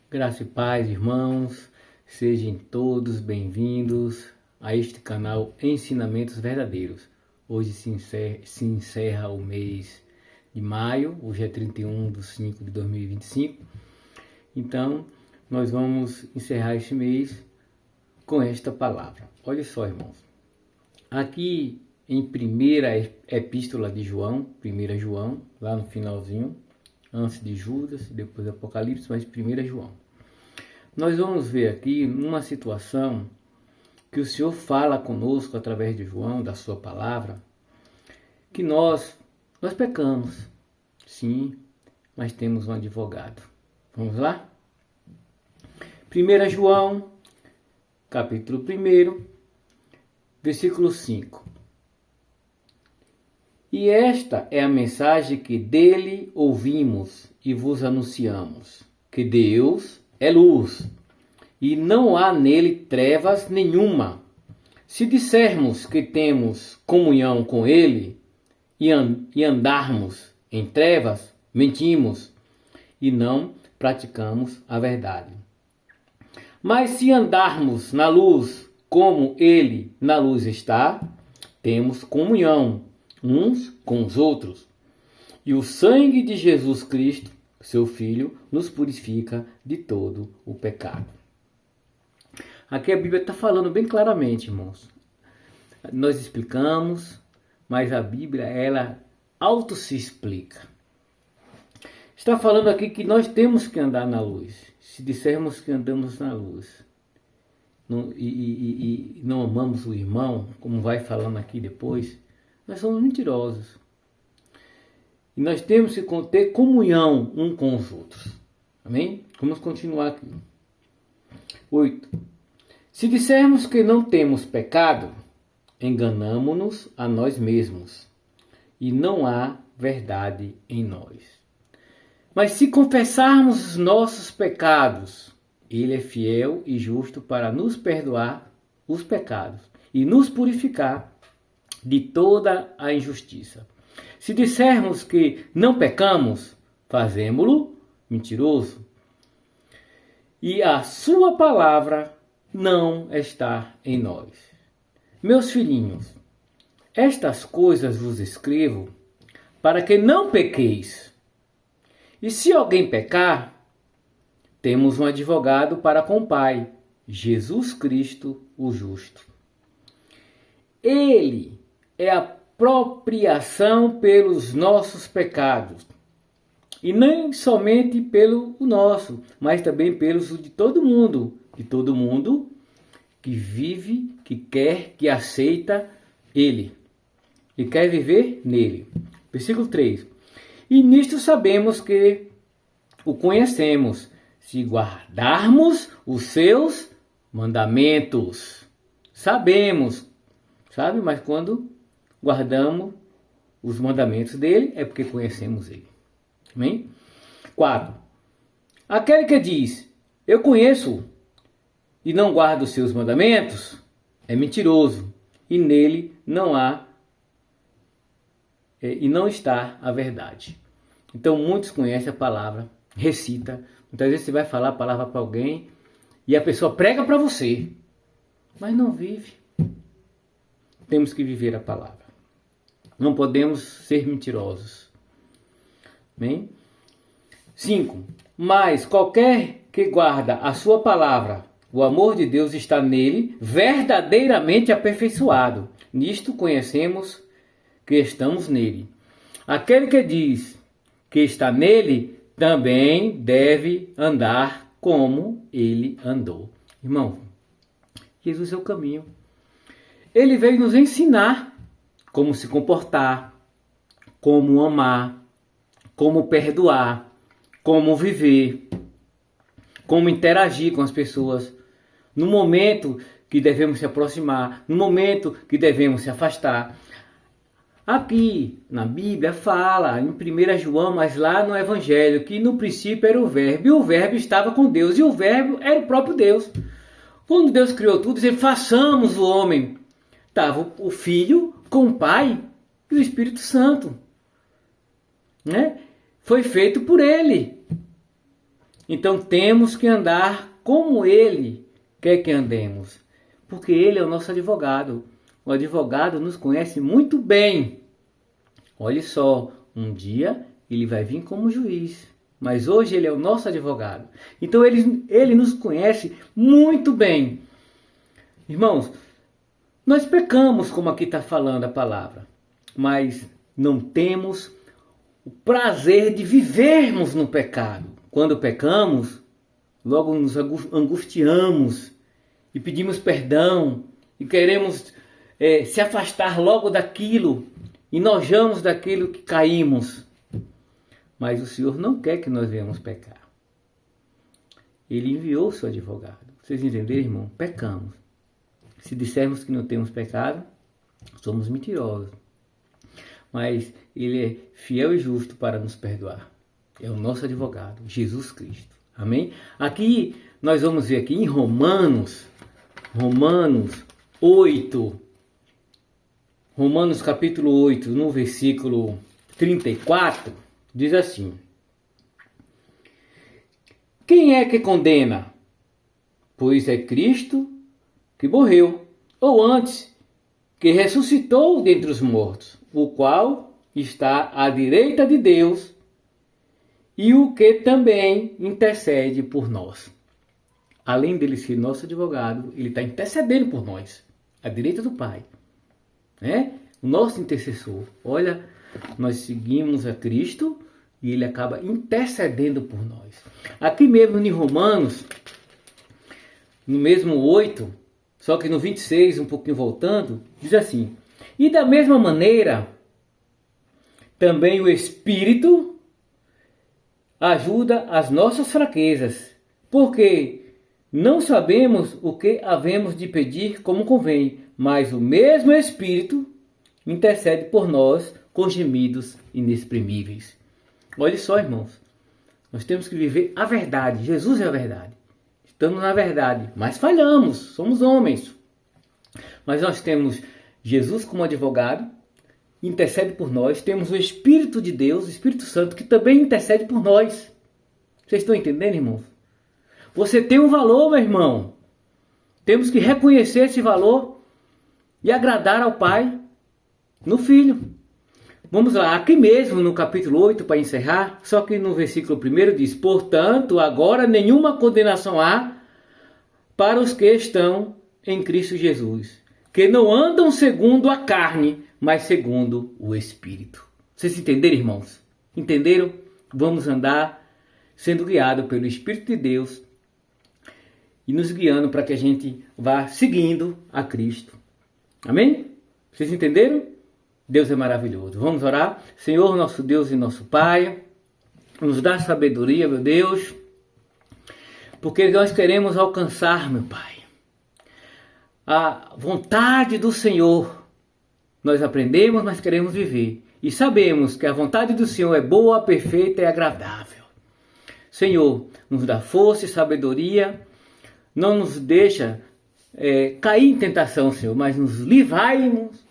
Graça e paz, irmãos, sejam todos bem-vindos a este canal Ensinamentos Verdadeiros. Hoje se encerra o mês de maio, hoje é 31/5/2025. Então, nós vamos encerrar este mês com esta palavra. Olha só, irmãos, aqui em primeira epístola de João, 1 João, lá no finalzinho, antes de Judas, depois Apocalipse, mas 1 João. Nós vamos ver aqui uma situação que o Senhor fala conosco através de João, da sua palavra, que nós pecamos, sim, mas temos um advogado. Vamos lá? 1 João, capítulo 1, versículo 5. E esta é a mensagem que dele ouvimos e vos anunciamos, que Deus é luz, e não há nele trevas nenhuma. Se dissermos que temos comunhão com ele e andarmos em trevas, mentimos e não praticamos a verdade. Mas se andarmos na luz, como ele na luz está, temos comunhão uns com os outros. E o sangue de Jesus Cristo, seu Filho, nos purifica de todo o pecado. Aqui a Bíblia está falando bem claramente, irmãos. Nós explicamos, mas a Bíblia, ela auto se explica. Está falando aqui que nós temos que andar na luz. Se dissermos que andamos na luz e não amamos o irmão, como vai falando aqui depois, nós somos mentirosos. E nós temos que ter comunhão um com os outros. Amém? Vamos continuar aqui. 8. Se dissermos que não temos pecado, enganamo-nos a nós mesmos, e não há verdade em nós. Mas se confessarmos os nossos pecados, ele é fiel e justo para nos perdoar os pecados e nos purificar de toda a injustiça. Se dissermos que não pecamos, fazemo-lo mentiroso, e a sua palavra não está em nós. Meus filhinhos, estas coisas vos escrevo para que não pequeis. E se alguém pecar, temos um advogado para com o Pai, Jesus Cristo, o justo. Ele é a propriação pelos nossos pecados, e nem somente pelo nosso, mas também pelos de todo mundo que vive, que quer, que aceita ele e quer viver nele. Versículo 3. E nisto sabemos que o conhecemos, se guardarmos os seus mandamentos. Sabemos, sabe? Mas quando guardamos os mandamentos dele, é porque conhecemos ele. Amém? 4. Aquele que diz, eu conheço e não guarda os seus mandamentos, é mentiroso, e nele não há e não está a verdade. Então muitos conhecem a palavra, recita, muitas vezes você vai falar a palavra para alguém e a pessoa prega para você, mas não vive. Temos que viver a palavra. Não podemos ser mentirosos. Amém? 5. Mas qualquer que guarda a sua palavra, o amor de Deus está nele, verdadeiramente aperfeiçoado. Nisto conhecemos que estamos nele. Aquele que diz que está nele, também deve andar como ele andou. Irmão, Jesus é o caminho. Ele veio nos ensinar como se comportar, como amar, como perdoar, como viver, como interagir com as pessoas, no momento que devemos se aproximar, no momento que devemos se afastar. Aqui na Bíblia fala, em 1 João, mas lá no Evangelho, que no princípio era o Verbo, e o Verbo estava com Deus, e o Verbo era o próprio Deus. Quando Deus criou tudo, disse, façamos o homem. Estava o Filho com o Pai e o Espírito Santo. Né? Foi feito por ele. Então temos que andar como Ele quer que andemos, porque Ele é o nosso advogado. O advogado nos conhece muito bem. Olhe só, um dia Ele vai vir como juiz, mas hoje Ele é o nosso advogado. Então Ele nos conhece muito bem. Irmãos, nós pecamos, como aqui está falando a palavra, mas não temos o prazer de vivermos no pecado. Quando pecamos, logo nos angustiamos e pedimos perdão e queremos se afastar logo daquilo e nojamos daquilo que caímos. Mas o Senhor não quer que nós venhamos pecar. Ele enviou o seu advogado. Vocês entenderam, irmão? Pecamos. Se dissermos que não temos pecado, somos mentirosos. Mas Ele é fiel e justo para nos perdoar. É o nosso advogado, Jesus Cristo. Amém? Aqui, nós vamos ver aqui em Romanos 8. Romanos capítulo 8, no versículo 34, diz assim: quem é que condena? Pois é Cristo que morreu, ou antes, que ressuscitou dentre os mortos, o qual está à direita de Deus e o que também intercede por nós. Além dele ser nosso advogado, ele está intercedendo por nós, à direita do Pai. O nosso intercessor. Olha, nós seguimos a Cristo e ele acaba intercedendo por nós. Aqui mesmo em Romanos, no mesmo 8, só que no 26, um pouquinho voltando, diz assim: e da mesma maneira, também o Espírito ajuda as nossas fraquezas, porque não sabemos o que havemos de pedir como convém, mas o mesmo Espírito intercede por nós com gemidos inexprimíveis. Olha só, irmãos, nós temos que viver a verdade. Jesus é a verdade. Estamos na verdade, mas falhamos, somos homens. Mas nós temos Jesus como advogado, intercede por nós. Temos o Espírito de Deus, o Espírito Santo, que também intercede por nós. Vocês estão entendendo, irmãos? Você tem um valor, meu irmão. Temos que reconhecer esse valor e agradar ao Pai no Filho. Vamos lá, aqui mesmo no capítulo 8, para encerrar, só que no versículo 1 diz: portanto, agora nenhuma condenação há para os que estão em Cristo Jesus, que não andam segundo a carne, mas segundo o Espírito. Vocês entenderam, irmãos? Entenderam? Vamos andar sendo guiados pelo Espírito de Deus e nos guiando para que a gente vá seguindo a Cristo. Amém? Vocês entenderam? Deus é maravilhoso. Vamos orar? Senhor, nosso Deus e nosso Pai, nos dá sabedoria, meu Deus, porque nós queremos alcançar, meu Pai, a vontade do Senhor. Nós aprendemos, mas queremos viver. E sabemos que a vontade do Senhor é boa, perfeita e agradável. Senhor, nos dá força e sabedoria. Não nos deixa cair em tentação, Senhor, mas nos livrai-nos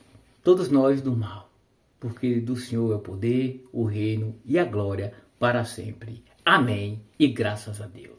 todos nós do mal, porque do Senhor é o poder, o reino e a glória para sempre. Amém e graças a Deus.